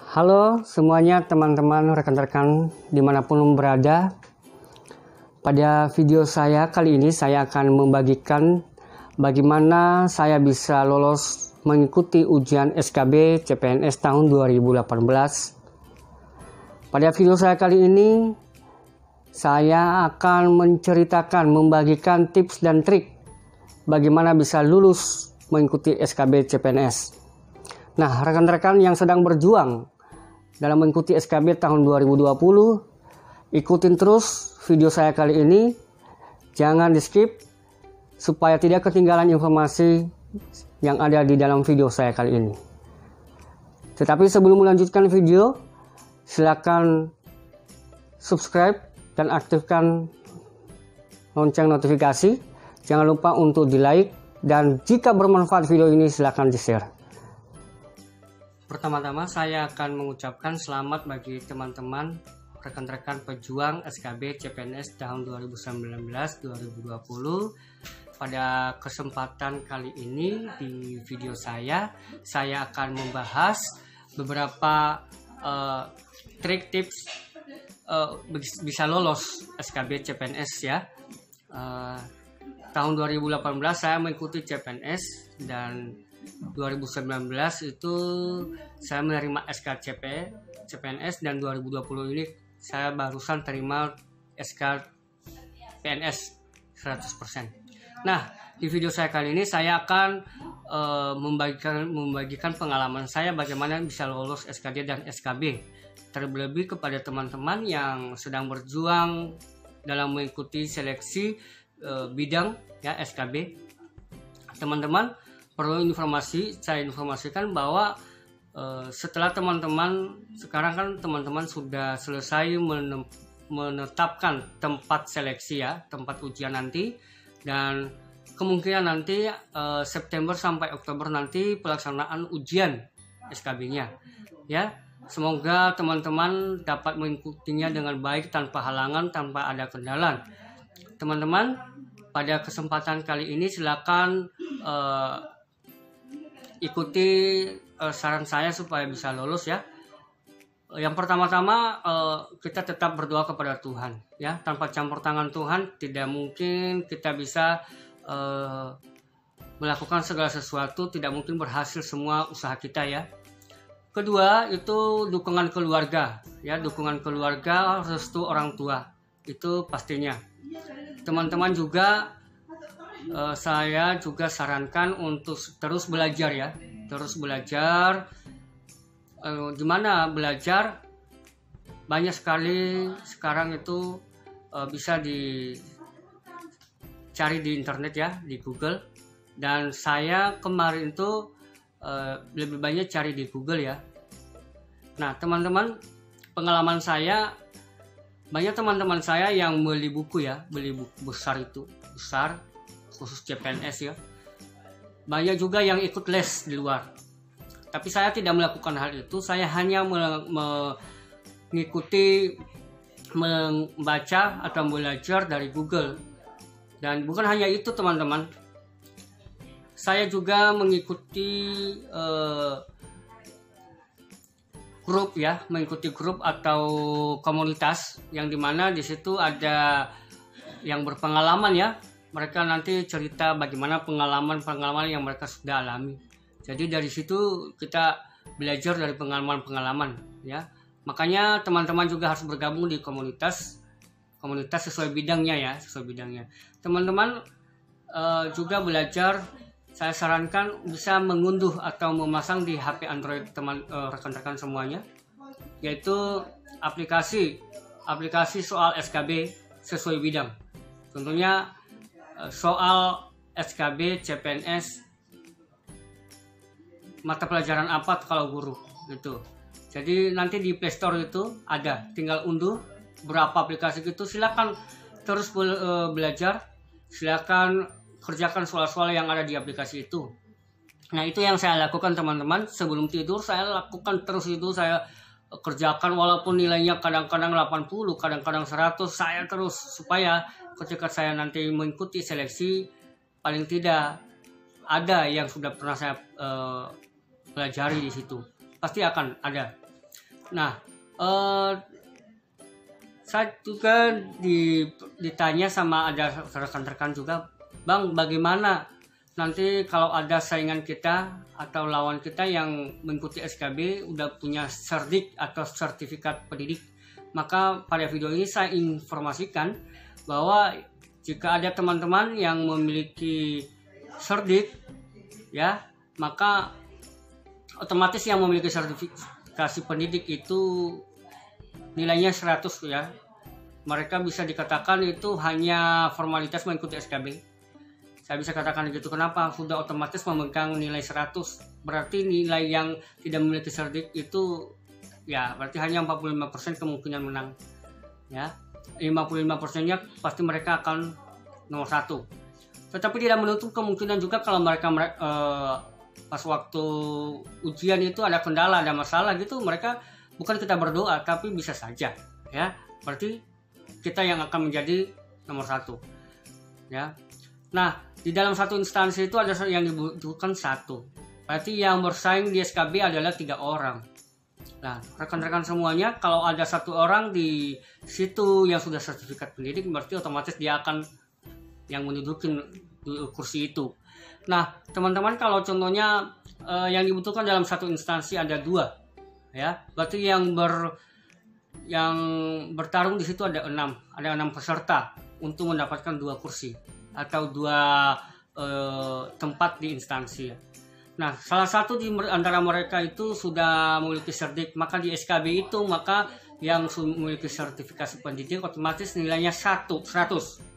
Halo semuanya teman-teman, rekan-rekan dimanapun berada. Pada video saya kali ini saya akan membagikan bagaimana saya bisa lolos mengikuti ujian SKB CPNS tahun 2018. Pada video saya kali ini saya akan menceritakan, membagikan tips dan trik bagaimana bisa lulus mengikuti SKB CPNS. Nah, rekan-rekan yang sedang berjuang dalam mengikuti SKB tahun 2020, ikutin terus video saya kali ini, jangan di skip supaya tidak ketinggalan informasi yang ada di dalam video saya kali ini. Tetapi sebelum melanjutkan video, silakan subscribe dan aktifkan lonceng notifikasi. Jangan lupa untuk di like, dan jika bermanfaat video ini silakan di share. Pertama-tama saya akan mengucapkan selamat bagi teman-teman rekan-rekan pejuang SKB CPNS tahun 2019-2020. Pada kesempatan kali ini di video saya akan membahas beberapa trik tips bisa lolos SKB CPNS ya. Tahun 2018 saya mengikuti CPNS dan 2019 itu saya menerima SKCP CPNS, dan 2020 ini saya barusan terima SK PNS 100%. Nah, di video saya kali ini saya akan membagikan pengalaman saya bagaimana bisa lolos SKD dan SKB, terlebih kepada teman-teman yang sedang berjuang dalam mengikuti seleksi bidang ya SKB. Teman-teman perlu saya informasikan bahwa setelah teman-teman sekarang kan teman-teman sudah selesai menetapkan tempat seleksi ya, tempat ujian nanti, dan kemungkinan nanti September sampai Oktober nanti pelaksanaan ujian SKB-nya ya. Semoga teman-teman dapat mengikutinya dengan baik tanpa halangan, tanpa ada kendala. Teman-teman, pada kesempatan kali ini silakan ikuti saran saya supaya bisa lolos ya. Yang pertama-tama kita tetap berdoa kepada Tuhan ya. Tanpa campur tangan Tuhan tidak mungkin kita bisa melakukan segala sesuatu, tidak mungkin berhasil semua usaha kita ya. Kedua itu dukungan keluarga ya, dukungan keluarga, restu orang tua itu pastinya. Teman-teman juga saya juga sarankan untuk terus belajar ya, terus belajar. Gimana belajar? Banyak sekali sekarang itu bisa dicari di internet ya, di Google. Dan saya kemarin itu lebih banyak cari di Google ya. Nah, teman-teman, pengalaman saya, banyak teman-teman saya yang beli buku ya, beli buku besar khusus CPNS ya. Banyak juga yang ikut les di luar. Tapi saya tidak melakukan hal itu. Saya hanya mengikuti, membaca atau belajar dari Google. Dan bukan hanya itu teman-teman. Saya juga mengikuti grup ya, mengikuti grup atau komunitas yang dimana di situ ada yang berpengalaman ya. Mereka nanti cerita bagaimana pengalaman yang mereka sudah alami. Jadi dari situ kita belajar dari pengalaman ya. Makanya teman-teman juga harus bergabung di komunitas sesuai bidangnya ya, sesuai bidangnya. Teman-teman juga belajar, saya sarankan bisa mengunduh atau memasang di HP Android rekan-rekan semuanya, yaitu aplikasi soal SKB sesuai bidang. Tentunya soal SKB CPNS mata pelajaran apa kalau guru gitu. Jadi nanti di Play Store itu ada, tinggal unduh berapa aplikasi gitu. Silakan terus belajar, silakan kerjakan soal-soal yang ada di aplikasi itu. Nah, itu yang saya lakukan teman-teman. Sebelum tidur saya lakukan terus itu, saya kerjakan walaupun nilainya kadang-kadang 80, kadang-kadang 100, saya terus supaya ketika saya nanti mengikuti seleksi paling tidak ada yang sudah pernah saya pelajari di situ. Pasti akan ada. Nah, saya juga ditanya sama ada rekan-rekan juga, Bang, bagaimana nanti kalau ada saingan kita atau lawan kita yang mengikuti SKB udah punya serdik atau sertifikat pendidik. Maka pada video ini saya informasikan bahwa jika ada teman-teman yang memiliki serdik, ya, maka otomatis yang memiliki sertifikasi pendidik itu nilainya 100 ya. Mereka bisa dikatakan itu hanya formalitas mengikuti SKB. Saya bisa katakan gitu. Kenapa? Sudah otomatis memegang nilai 100. Berarti nilai yang tidak memiliki serdik itu ya berarti hanya 45% kemungkinan menang. Ya. 55%-nya pasti mereka akan nomor 1. Tetapi tidak menutup kemungkinan juga kalau mereka pas waktu ujian itu ada kendala, ada masalah gitu, mereka bukan kita berdoa, tapi bisa saja, ya. Berarti kita yang akan menjadi nomor 1, ya. Nah, di dalam satu instansi itu ada yang dibutuhkan 1. Berarti yang bersaing di SKB adalah 3 orang. Nah, rekan-rekan semuanya, kalau ada 1 orang di situ yang sudah sertifikat pendidik, berarti otomatis dia akan yang mendudukin kursi itu. Nah, teman-teman, kalau contohnya yang dibutuhkan dalam satu instansi ada 2, ya, berarti yang bertarung di situ ada 6 peserta untuk mendapatkan 2 kursi atau 2 tempat di instansi. Nah, salah satu di antara mereka itu sudah memiliki serdik, maka di SKB itu maka yang memiliki sertifikasi pendidik otomatis nilainya 100.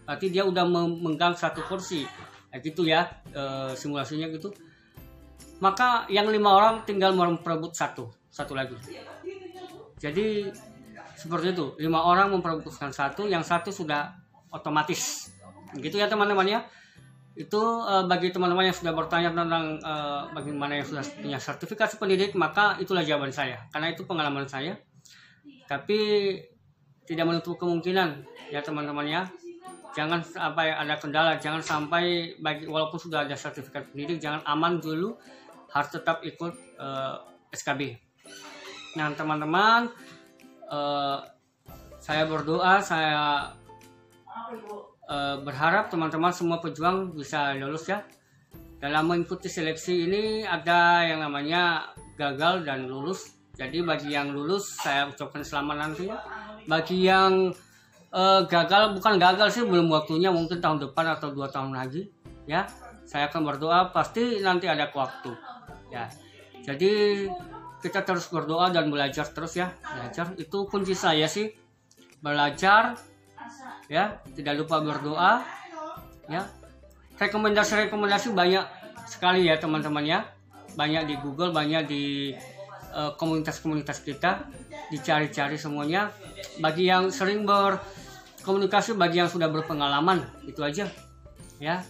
Berarti dia udah memegang 1 kursi. Nah, gitu ya, simulasinya gitu. Maka yang 5 orang tinggal memperebut satu lagi. Jadi seperti itu, 5 orang memperebutkan 1, yang 1 sudah otomatis. Gitu ya teman-teman ya. Itu bagi teman-teman yang sudah bertanya tentang bagaimana yang sudah punya sertifikasi pendidik, maka itulah jawaban saya. Karena itu pengalaman saya. Tapi tidak menutup kemungkinan ya teman-teman ya. Jangan sampai ada kendala, jangan sampai walaupun sudah ada sertifikat pendidik, jangan aman dulu, harus tetap ikut SKB. Nah teman-teman, saya berdoa, saya berharap teman-teman semua pejuang bisa lulus ya. Dalam mengikuti seleksi ini ada yang namanya gagal dan lulus. Jadi bagi yang lulus saya ucapkan selamat nanti ya. Bagi yang gagal, bukan gagal sih, belum waktunya, mungkin tahun depan atau 2 tahun lagi ya. Saya akan berdoa, pasti nanti ada waktu ya. Jadi kita terus berdoa dan belajar terus ya. Belajar itu kunci saya sih, belajar ya, tidak lupa berdoa ya. Rekomendasi banyak sekali ya teman-teman ya, banyak di Google, banyak di komunitas-komunitas kita, dicari-cari semuanya. Bagi yang sering berkomunikasi, bagi yang sudah berpengalaman, itu aja ya.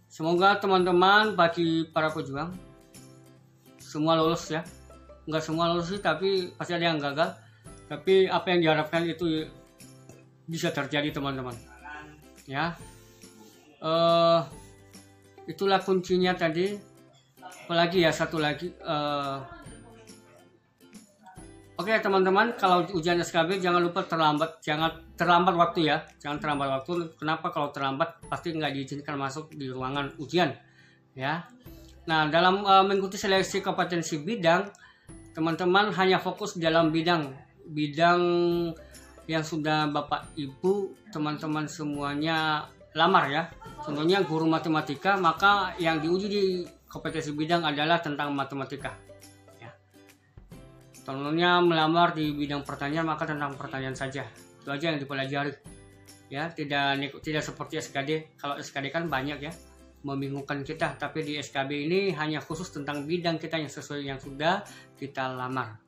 Semoga teman-teman, bagi para pejuang semua lulus ya. Enggak semua lulus sih, tapi pasti ada yang gagal. Tapi apa yang diharapkan itu bisa terjadi teman-teman ya. Itulah kuncinya tadi. Apalagi ya, satu lagi, oke teman-teman, kalau ujian SKB jangan lupa jangan terlambat waktu ya, jangan terlambat waktu. Kenapa? Kalau terlambat pasti nggak diizinkan masuk di ruangan ujian ya. Nah, dalam mengikuti seleksi kompetensi bidang, teman-teman hanya fokus dalam bidang yang sudah Bapak Ibu teman-teman semuanya lamar ya. Contohnya guru matematika, maka yang diuji di kompetensi bidang adalah tentang matematika. Contohnya melamar di bidang pertanian, maka tentang pertanian saja. Itu aja yang dipelajari. Ya, tidak seperti SKD. Kalau SKD kan banyak ya, membingungkan kita. Tapi di SKB ini hanya khusus tentang bidang kita yang sesuai yang sudah kita lamar.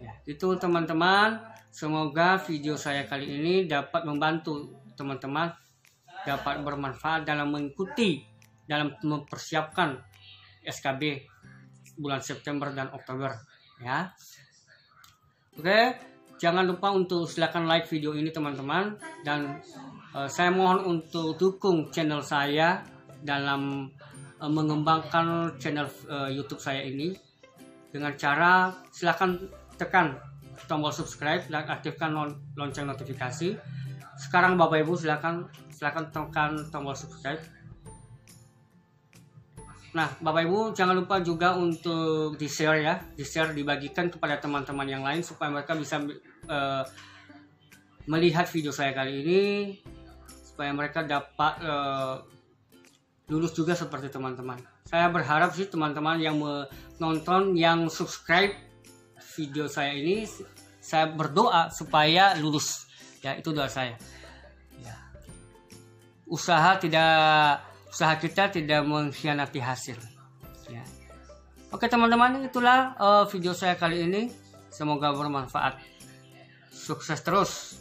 Ya, itu teman-teman. Semoga video saya kali ini dapat membantu teman-teman, dapat bermanfaat dalam mempersiapkan SKB bulan September dan Oktober ya. Oke, jangan lupa untuk silakan like video ini teman-teman, dan saya mohon untuk dukung channel saya dalam mengembangkan channel YouTube saya ini dengan cara silakan tekan tombol subscribe dan aktifkan lonceng notifikasi. Sekarang Bapak Ibu silakan tekan tombol subscribe. Nah, Bapak Ibu jangan lupa juga untuk di-share ya, dibagikan kepada teman-teman yang lain supaya mereka bisa melihat video saya kali ini, supaya mereka dapat lulus juga seperti teman-teman. Saya berharap sih teman-teman yang menonton, yang subscribe video saya ini, saya berdoa supaya lulus. Ya, itu doa saya. Ya. Usaha kita tidak mengkhianati hasil. Ya. Oke teman-teman, itulah video saya kali ini. Semoga bermanfaat. Sukses terus.